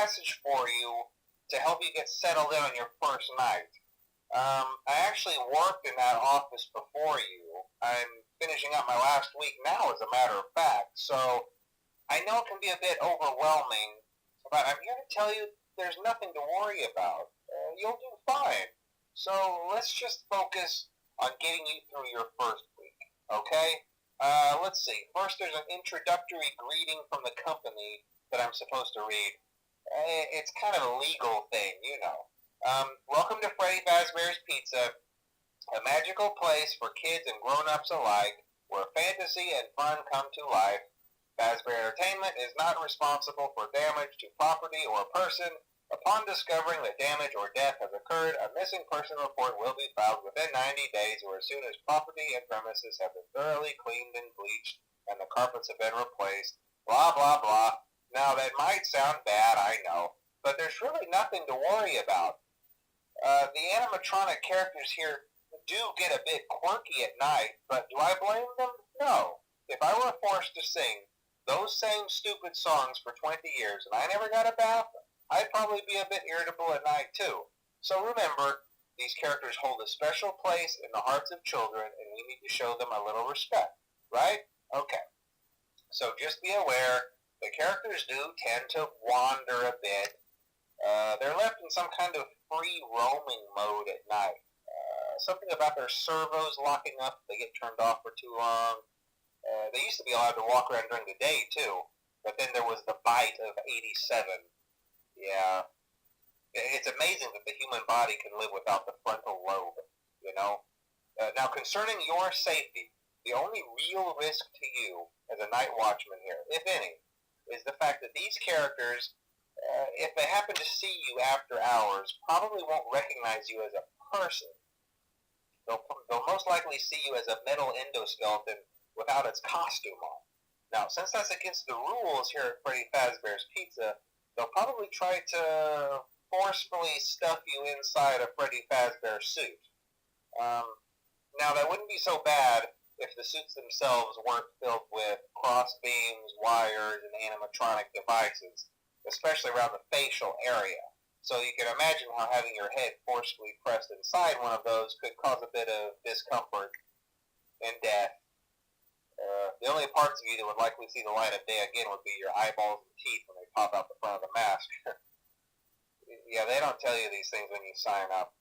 message for you to help you get settled in on your first night. I actually worked in that office before you. I'm finishing up my last week now, as a matter of fact, so I know it can be a bit overwhelming, but I'm here to tell you there's nothing to worry about. You'll do fine. So let's just focus on getting you through your first week, okay? Let's see. First, there's an introductory greeting from the company that I'm supposed to read. It's kind of a legal thing, you know. Welcome to Freddy Fazbear's Pizza, a magical place for kids and grown-ups alike, where fantasy and fun come to life. Fazbear Entertainment is not responsible for damage to property or person. Upon discovering that damage or death has occurred, a missing person report will be filed within 90 days or as soon as property and premises have been thoroughly cleaned and bleached and the carpets have been replaced. Blah, blah, blah. Now, that might sound bad, I know, but there's really nothing to worry about. The animatronic characters here do get a bit quirky at night, but do I blame them? No. If I were forced to sing those same stupid songs for 20 years and I never got a bath, I'd probably be a bit irritable at night too. So remember, these characters hold a special place in the hearts of children and we need to show them a little respect, right? Okay. So just be aware, the characters do tend to wander a bit. They're left in some kind of free roaming mode at night. Something about their servos locking up if they get turned off for too long. They used to be allowed to walk around during the day too, but then there was the bite of 87. Yeah. It's amazing that the human body can live without the frontal lobe, you know? Now, concerning your safety, the only real risk to you as a night watchman here, if any, is the fact that these characters, if they happen to see you after hours, probably won't recognize you as a person. They'll most likely see you as a metal endoskeleton without its costume on. Now, since that's against the rules here at Freddy Fazbear's Pizza, they'll probably try to forcefully stuff you inside a Freddy Fazbear suit. Now, that wouldn't be so bad if the suits themselves weren't filled with cross beams, wires, and animatronic devices, especially around the facial area. So you can imagine how having your head forcefully pressed inside one of those could cause a bit of discomfort and death. The only parts of you that would likely see the light of day again would be your eyeballs and teeth when they pop out the front of the mask. Yeah, they don't tell you these things when you sign up.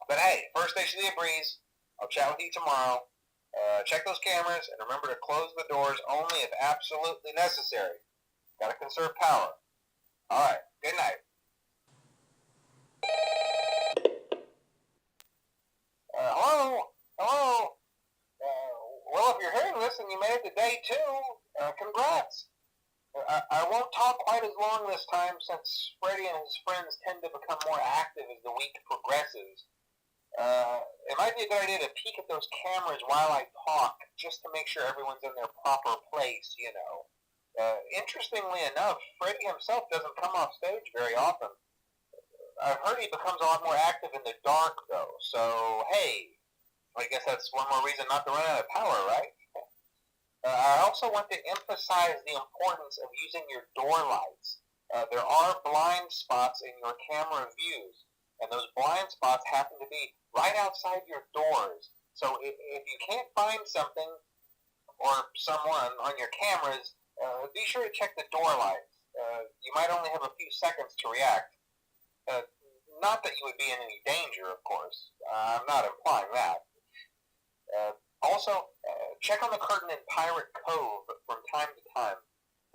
But hey, first station of the breeze. I'll chat with you tomorrow. Check those cameras and remember to close the doors only if absolutely necessary. Gotta conserve power. Alright, good night. Hello? Hello? Well, if you're hearing this and you made it to day 2, congrats. I won't talk quite as long this time since Freddy and his friends tend to become more active as the week progresses. It might be a good idea to peek at those cameras while I talk, just to make sure everyone's in their proper place, you know. Interestingly enough, Freddy himself doesn't come off stage very often. I've heard he becomes a lot more active in the dark, though, so hey, I guess that's one more reason not to run out of power, right? I also want to emphasize the importance of using your door lights. There are blind spots in your camera views, and those blind spots happen to be right outside your doors. So if you can't find something or someone on your cameras, be sure to check the door lights. You might only have a few seconds to react. Not that you would be in any danger, of course. I'm not implying that. Also, check on the curtain in Pirate Cove from time to time.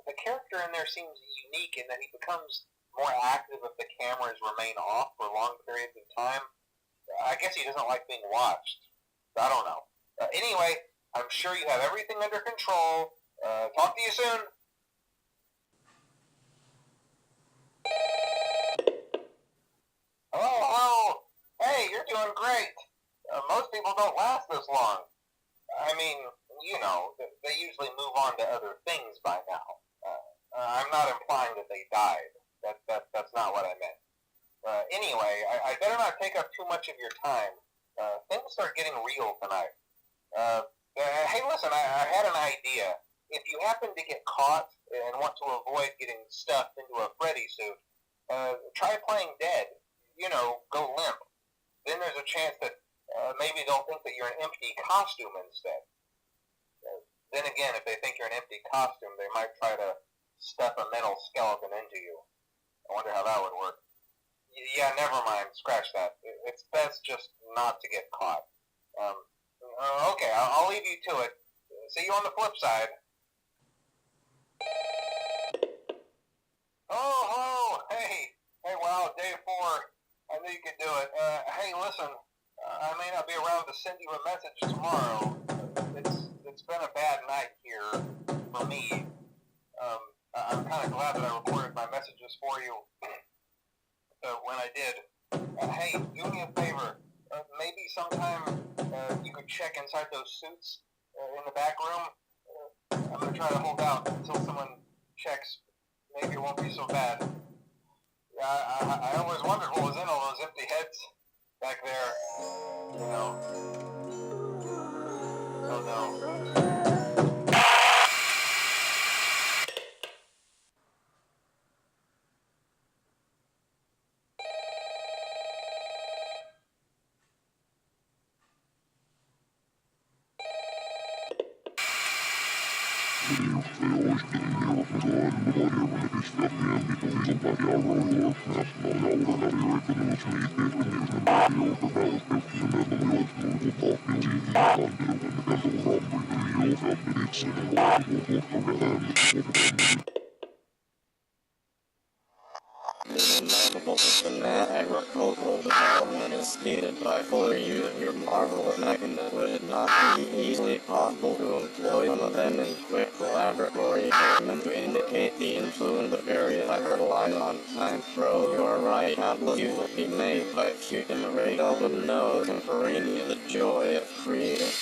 The character in there seems unique in that he becomes more active if the cameras remain off for long periods of time. I guess he doesn't like being watched. I don't know. Anyway, I'm sure you have everything under control. Talk to you soon. Hello, hello. Hey, you're doing great. Most people don't last this long. I mean, you know, they usually move on to other things by now. I'm not implying that they died. That's not what I meant. Anyway, I better not take up too much of your time. Things start getting real tonight. Hey, listen, I had an idea. If you happen to get caught and want to avoid getting stuffed into a Freddy suit, try playing dead. You know, go limp. Then there's a chance that maybe they'll think that you're an empty costume instead. Then again, if they think you're an empty costume, they might try to stuff a metal skeleton into you. I wonder how that would work. Yeah, never mind. Scratch that. It's best just not to get caught. Okay, I'll leave you to it. See you on the flip side. Oh, hello. Hey, wow, day 4. I knew you could do it. Hey, listen, I may not be around to send you a message tomorrow. It's been a bad night here for me. I'm kind of glad that I recorded my messages for you when I did. Hey, do me a favor. Maybe sometime you could check inside those suits in the back room. I'm going to try to hold out until someone checks. Maybe it won't be so bad. I always wondered what was in all those empty heads back there. You know. Oh no. Fnaf agricultural development is stated by full use of your marvelous mechanism. Would it not be easily possible to employ some of them in quick laboratory experiments to indicate the influence of various rely on time pro? You are right, countless use will be made by shooting the radar with no contemporaneous the joy of creating.